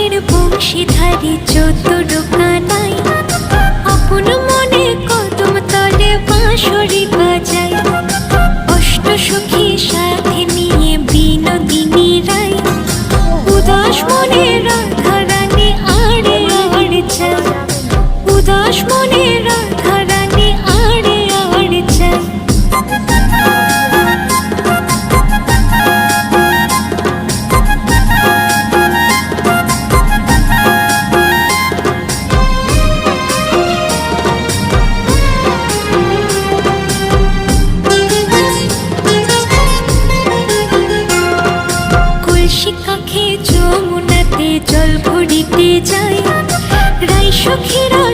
মনের বংশীধারী চতুর কানাই, আপন মনে কদম তলে বাঁশরি বাজায়। অষ্ট সখী সাথে নিয়ে বিনোদিনী রায়, উদাস মনে রাধা রানী আড়ে আড়ে যায়। উদাস মনে রাধা রানী আড়ে আড়ে যায়। কাখে যমুনাতে জল ভরিতে যায়, রাই সখীরা